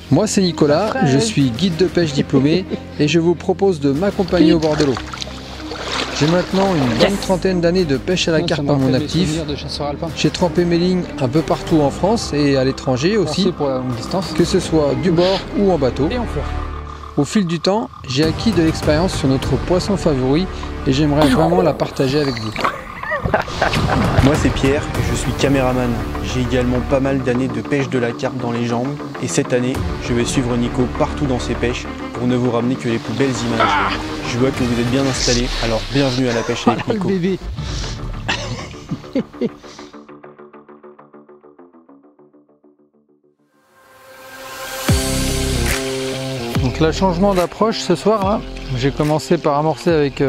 Moi c'est Nicolas, je suis guide de pêche diplômé et je vous propose de m'accompagner au bord de l'eau. J'ai maintenant une bonne trentaine d'années de pêche à la carpe à mon actif. J'ai trempé mes lignes un peu partout en France et à l'étranger aussi, que ce soit du bord ou en bateau. Au fil du temps, j'ai acquis de l'expérience sur notre poisson favori et j'aimerais vraiment la partager avec vous. Moi c'est Pierre, je suis caméraman. J'ai également pas mal d'années de pêche de la carpe dans les jambes et cette année, je vais suivre Nico partout dans ses pêches pour ne vous ramener que les plus belles images. Je vois que vous êtes bien installés, alors bienvenue à la pêche avec Nico. Bébé. Donc là, changement d'approche ce soir, là. J'ai commencé par amorcer avec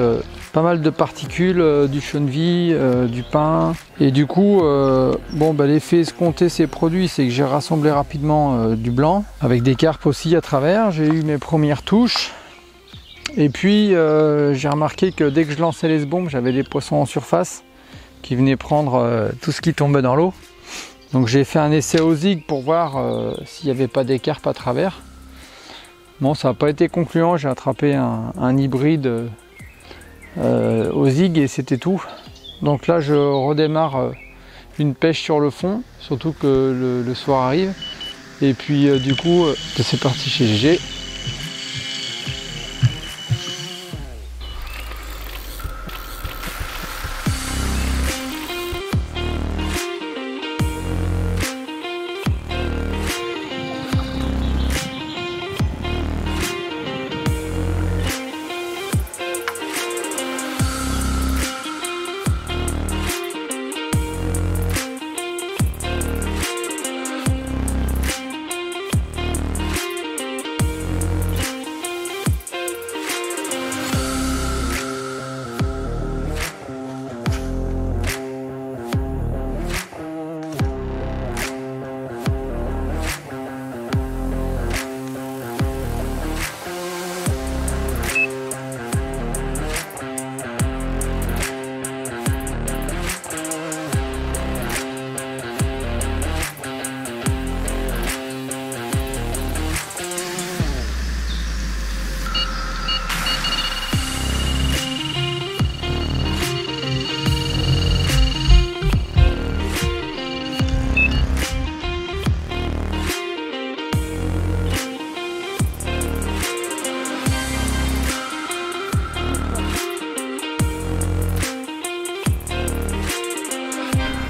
pas mal de particules, du chaux-de-vie, du pain. Et du coup, l'effet escompté s'est produit, c'est que j'ai rassemblé rapidement du blanc, avec des carpes aussi à travers. J'ai eu mes premières touches. Et puis, j'ai remarqué que dès que je lançais les bombes, j'avais des poissons en surface qui venaient prendre tout ce qui tombait dans l'eau. Donc j'ai fait un essai au zig pour voir s'il n'y avait pas des carpes à travers. Bon, ça n'a pas été concluant, j'ai attrapé un hybride au zig et c'était tout. Donc là je redémarre une pêche sur le fond, surtout que le soir arrive. Et puis du coup c'est parti chez GG.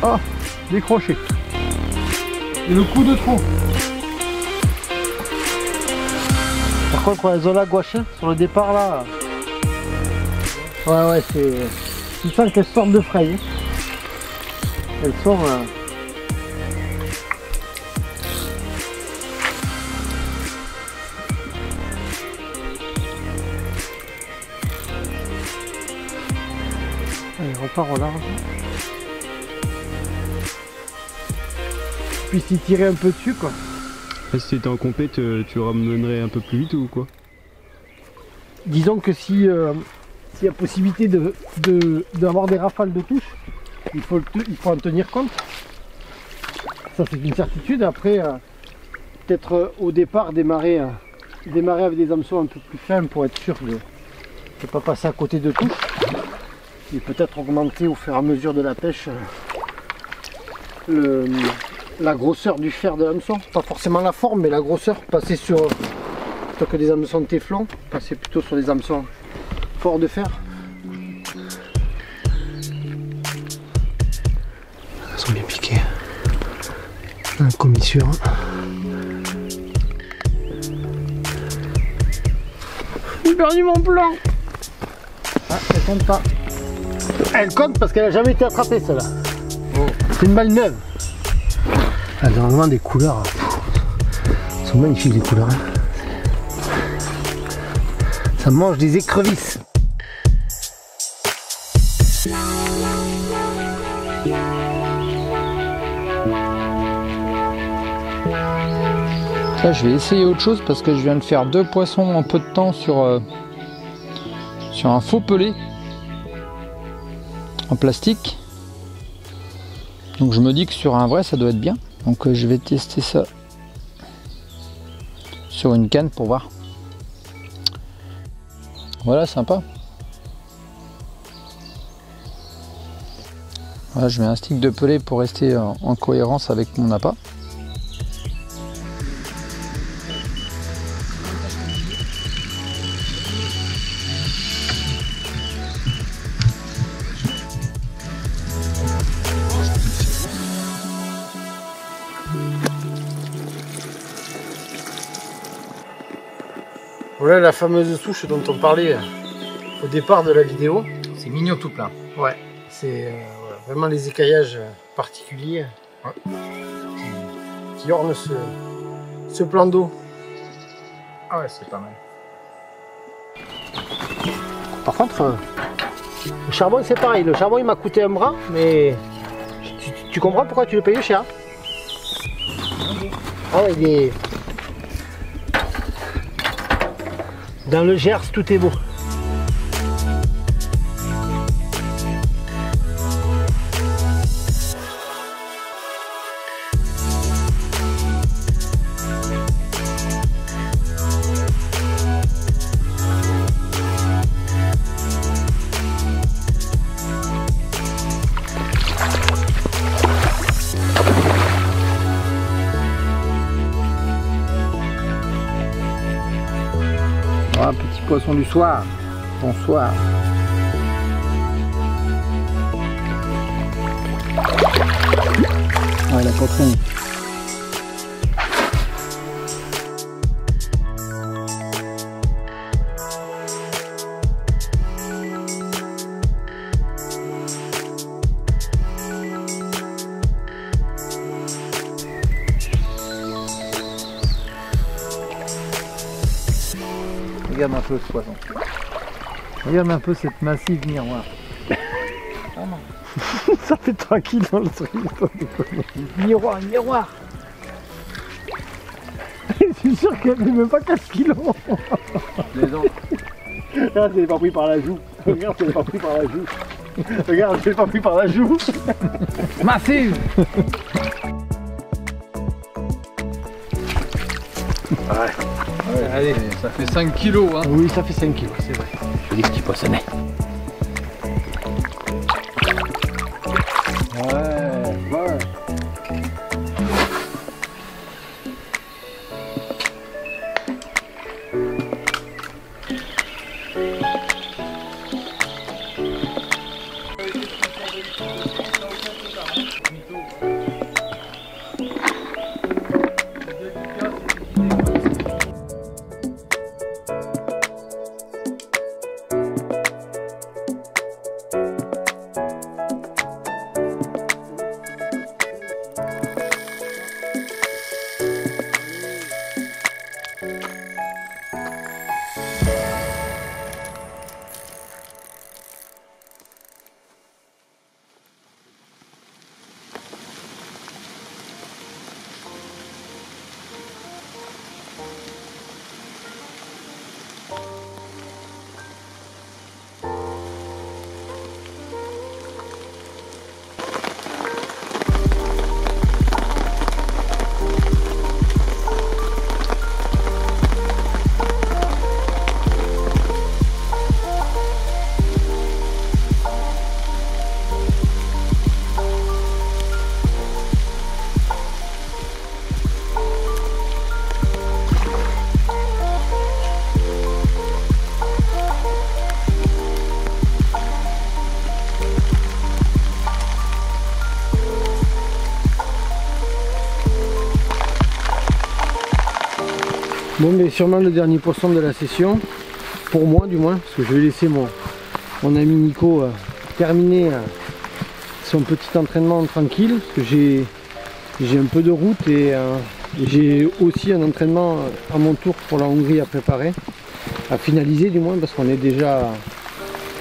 Oh, décroché. Et le coup de trop. Par contre, pour la Zola Guachin, sur le départ là. Ouais, c'est. Tu sens qu'elles sortent de frais. Elles sont. Allez, repart au large. Puis s'y tirer un peu dessus quoi. Si tu étais en compète, tu ramènerais un peu plus vite ou quoi? Disons que si s'il y a possibilité d'avoir des rafales de touche, il faut en tenir compte. Ça c'est une certitude. Après, peut-être au départ démarrer avec des hameçons un peu plus fins pour être sûr de ne pas passer à côté de touche. Et peut-être augmenter au fur et à mesure de la pêche la grosseur du fer de l'hameçon, pas forcément la forme mais la grosseur, passer sur, plutôt que des hameçons de téflon, passer plutôt sur des hameçons forts de fer. Elles sont bien piquées. Un commissure. J'ai perdu mon plan. Ah, elle compte pas. Elle compte parce qu'elle a jamais été attrapée celle-là. Oh. C'est une balle neuve. Elle a vraiment des couleurs. Elles sont magnifiques les couleurs. Ça mange des écrevisses. Là je vais essayer autre chose parce que je viens de faire 2 poissons en peu de temps sur un faux pelé en plastique. Donc je me dis que sur un vrai ça doit être bien. Donc je vais tester ça sur une canne pour voir. Voilà, sympa. Voilà, je mets un stick de pelé pour rester en cohérence avec mon appât. Voilà la fameuse souche dont on parlait au départ de la vidéo. C'est mignon tout plein. Ouais, c'est voilà, vraiment les écaillages particuliers qui ornent ce plan d'eau. Ah ouais, c'est pas mal. Par contre, le charbon c'est pareil. Le charbon il m'a coûté un bras, mais tu comprends pourquoi tu le payes cher? Ah ouais, il est... Dans le Gers, tout est beau. Ah, petit poisson du soir. Bonsoir. Ouais, la poitrine. Regarde un peu ce poisson. Regarde un peu cette massive miroir. Oh non. Ça fait 3 kilos le truc. Miroir, miroir. Je suis sûr qu'elle fait même pas 4 kilos. Les autres. Regarde, elle n'est pas pris par la joue. Regarde, elle n'est pas pris par la joue. Regarde, elle n'est pas pris par la joue. Massive. Ouais. Allez, ça fait 5 kilos. Hein. Oui, ça fait 5 kilos, c'est vrai. Joli petit poissonnet. Ouais. Bon, mais sûrement le dernier poisson de la session, pour moi du moins, parce que je vais laisser mon ami Nico terminer son petit entraînement tranquille, parce que j'ai un peu de route et j'ai aussi un entraînement à mon tour pour la Hongrie à préparer, à finaliser du moins, parce qu'on est déjà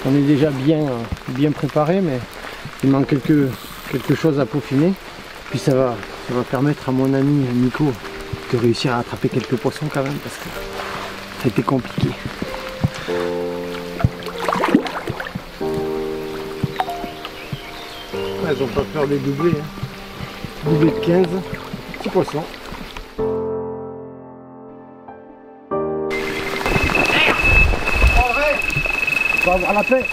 bien préparé, mais il manque quelque chose à peaufiner. Puis ça va permettre à mon ami Nico de réussir à attraper quelques poissons quand même, parce que ça a été compliqué. Ouais, ils ont pas peur des doublés, hein. Doublé de 15, petits poissons. va avoir la paix.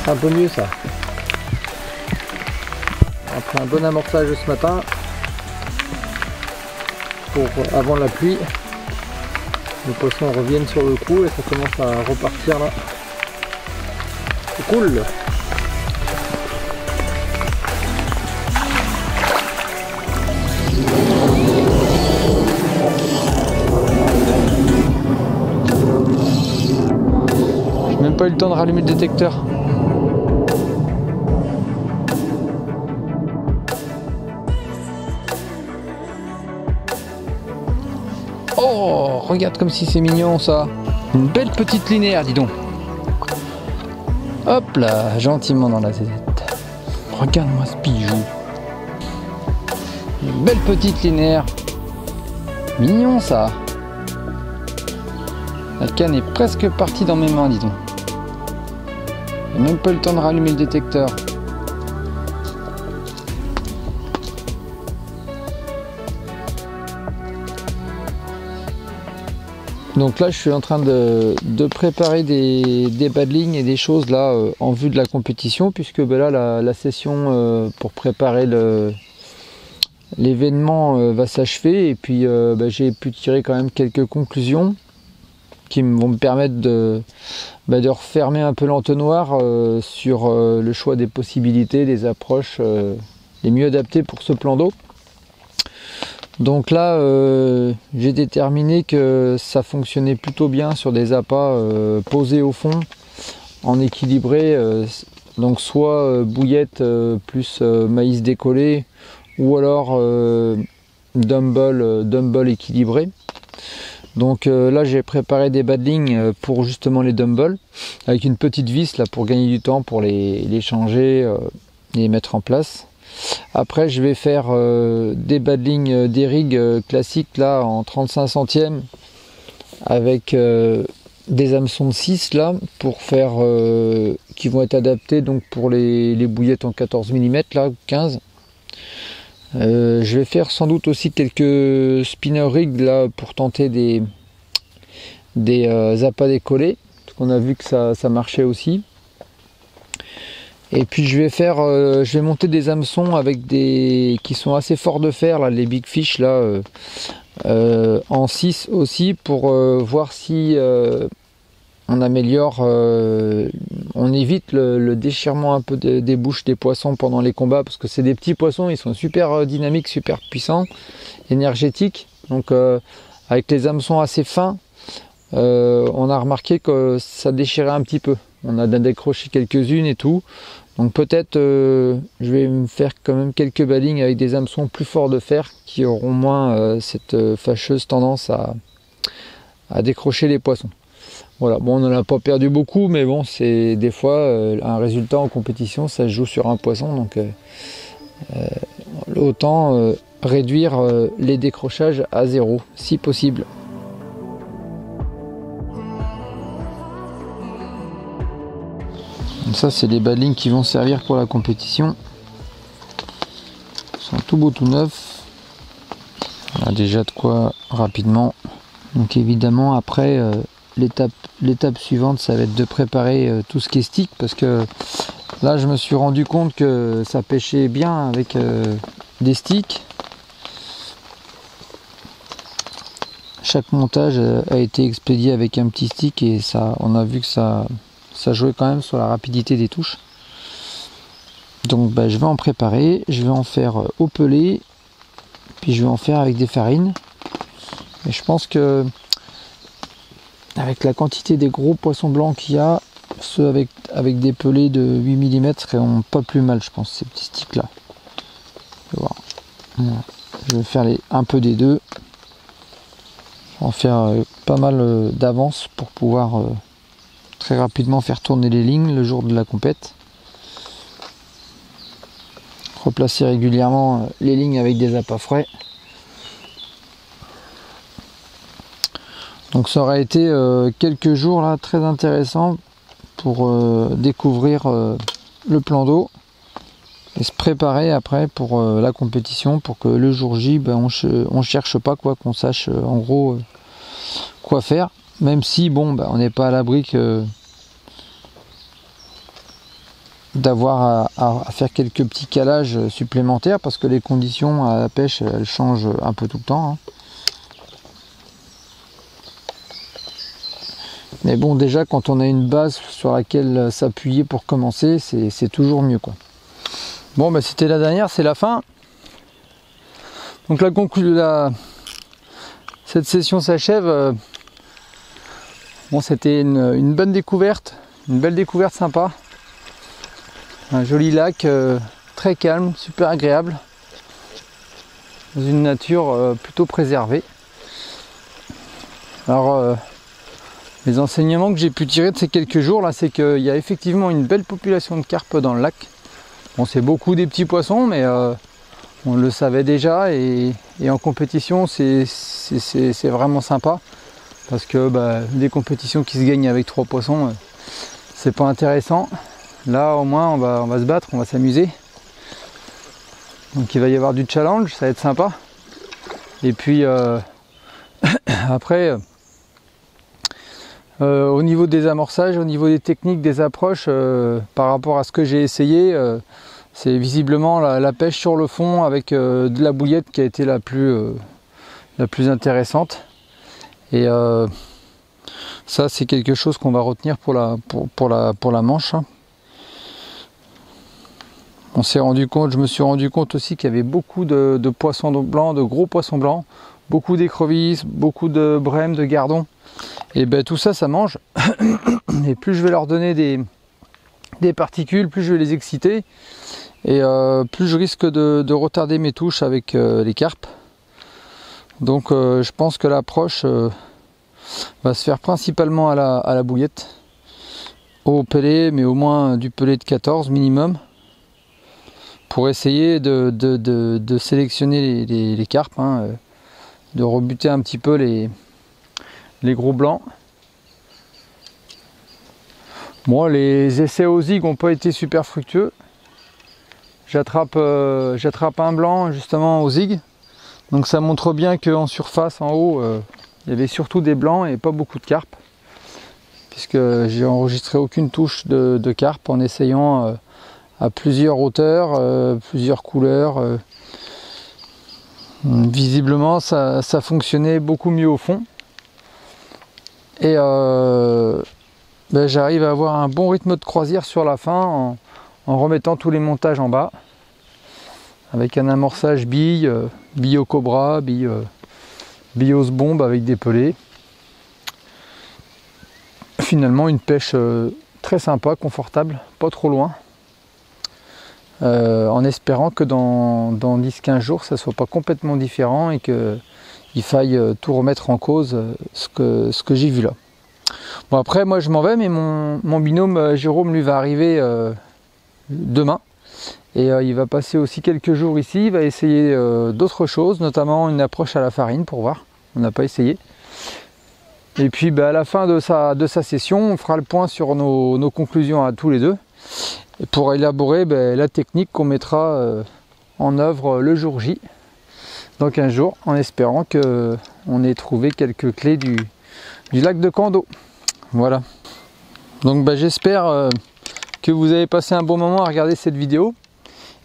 Un peu mieux ça. Après un bon amorçage ce matin pour avant la pluie, les poissons reviennent sur le coup et ça commence à repartir là. C'est cool. J'ai même pas eu le temps de rallumer le détecteur. Oh, regarde comme si c'est mignon ça. Une belle petite linéaire, dis donc. Hop là, gentiment dans la zézette. Regarde-moi ce bijou. Une belle petite linéaire. Mignon ça. La canne est presque partie dans mes mains, dis donc. J'ai même pas eu le temps de rallumer le détecteur. Donc là je suis en train de préparer des badlings et des choses là en vue de la compétition, puisque ben là la session pour préparer l'événement va s'achever, et puis ben, j'ai pu tirer quand même quelques conclusions qui vont me permettre de refermer un peu l'entonnoir sur le choix des possibilités, des approches les mieux adaptées pour ce plan d'eau. Donc là, j'ai déterminé que ça fonctionnait plutôt bien sur des appâts posés au fond, en équilibré, donc soit bouillette plus maïs décollé, ou alors dumbbell équilibré. Donc là, j'ai préparé des badlings pour justement les dumbbells, avec une petite vis là pour gagner du temps, pour les changer et les mettre en place. Après je vais faire des badlings, des rigs classiques là en 35 centièmes avec des hameçons de 6 là pour faire qui vont être adaptés donc pour les bouillettes en 14 mm là, 15. Je vais faire sans doute aussi quelques spinner rigs là pour tenter des appâts décollés, parce qu'on a vu que ça marchait aussi. Et puis je vais monter des hameçons avec qui sont assez forts de fer là, les big fish là en 6 aussi, pour voir si on améliore, on évite le déchirement un peu des bouches des poissons pendant les combats, parce que c'est des petits poissons, ils sont super dynamiques, super puissants, énergétiques. Donc avec les hameçons assez fins, on a remarqué que ça déchirait un petit peu. On a décroché quelques-unes et tout. Donc peut-être je vais me faire quand même quelques badlings avec des hameçons plus forts de fer, qui auront moins cette fâcheuse tendance à décrocher les poissons. Voilà, bon, on n'en a pas perdu beaucoup, mais bon, c'est des fois un résultat en compétition, ça se joue sur un poisson, donc autant réduire les décrochages à 0 si possible. Ça, c'est les badlings qui vont servir pour la compétition. Ils sont tout beaux, tout neufs. On a déjà de quoi rapidement. Donc évidemment, après, l'étape suivante, ça va être de préparer tout ce qui est stick, parce que là, je me suis rendu compte que ça pêchait bien avec des sticks. Chaque montage a été expédié avec un petit stick, et ça, on a vu que ça jouait quand même sur la rapidité des touches. Donc je vais en préparer, je vais en faire au pelé, puis je vais en faire avec des farines. Et je pense que avec la quantité des gros poissons blancs qu'il y a, ceux avec des pelés de 8 mm seront pas plus mal, je pense, ces petits sticks là. Voilà. Je vais faire un peu des deux. Je vais en faire pas mal d'avance pour pouvoir très rapidement faire tourner les lignes le jour de la compète. Replacer régulièrement les lignes avec des appâts frais. Donc ça aurait été quelques jours là très intéressants pour découvrir le plan d'eau et se préparer après pour la compétition, pour que le jour J on cherche pas quoi, qu'on sache en gros quoi faire, même si bon on n'est pas à l'abri d'avoir à faire quelques petits calages supplémentaires, parce que les conditions à la pêche elles changent un peu tout le temps, hein. Mais bon, déjà quand on a une base sur laquelle s'appuyer pour commencer, c'est toujours mieux quoi. Bon bah c'était la dernière, c'est la fin. Donc cette session s'achève. Bon, c'était une bonne découverte, une belle découverte sympa. Un joli lac très calme, super agréable, dans une nature plutôt préservée. Alors les enseignements que j'ai pu tirer de ces quelques jours là, c'est qu'il y a effectivement une belle population de carpes dans le lac. Bon, c'est beaucoup des petits poissons, mais on le savait déjà, et en compétition c'est vraiment sympa, parce que des compétitions qui se gagnent avec 3 poissons, c'est pas intéressant. Là au moins on va se battre, on va s'amuser. Donc il va y avoir du challenge, ça va être sympa. Et puis après au niveau des amorçages, au niveau des techniques, des approches, par rapport à ce que j'ai essayé, c'est visiblement la pêche sur le fond avec de la bouillette qui a été la plus intéressante. Et ça c'est quelque chose qu'on va retenir pour la manche. Je me suis rendu compte aussi qu'il y avait beaucoup de poissons blancs, de gros poissons blancs, beaucoup d'écrevisses, beaucoup de brèmes, de gardons. Et tout ça, ça mange. Et plus je vais leur donner des particules, plus je vais les exciter. Et plus je risque de retarder mes touches avec les carpes. Donc je pense que l'approche va se faire principalement à la bouillette. Au pellet, mais au moins du pellet de 14 minimum. Pour essayer de sélectionner les carpes, hein, de rebuter un petit peu les gros blancs. Moi, les essais au zig n'ont pas été super fructueux. J'attrape un blanc justement au zig, donc ça montre bien qu'en surface, en haut, il y avait surtout des blancs et pas beaucoup de carpes, puisque j'ai enregistré aucune touche de carpe en essayant à plusieurs hauteurs, plusieurs couleurs. Visiblement ça fonctionnait beaucoup mieux au fond. Et j'arrive à avoir un bon rythme de croisière sur la fin en remettant tous les montages en bas, avec un amorçage bille au cobra, bille aux bombe avec des pelés. Finalement une pêche très sympa, confortable, pas trop loin. En espérant que dans 10-15 jours ça soit pas complètement différent et qu'il faille tout remettre en cause, ce que j'ai vu là. Bon, après moi je m'en vais, mais mon binôme Jérôme lui va arriver demain, et il va passer aussi quelques jours ici. Il va essayer d'autres choses, notamment une approche à la farine pour voir, on n'a pas essayé. Et puis à la fin de sa session, on fera le point sur nos conclusions à tous les deux, pour élaborer la technique qu'on mettra en œuvre le jour J, dans 15 jours, en espérant qu'on ait trouvé quelques clés du lac de Cando. Voilà. Donc j'espère que vous avez passé un bon moment à regarder cette vidéo.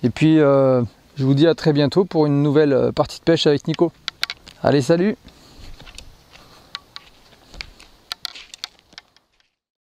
Et puis je vous dis à très bientôt pour une nouvelle partie de pêche avec Nico. Allez, salut!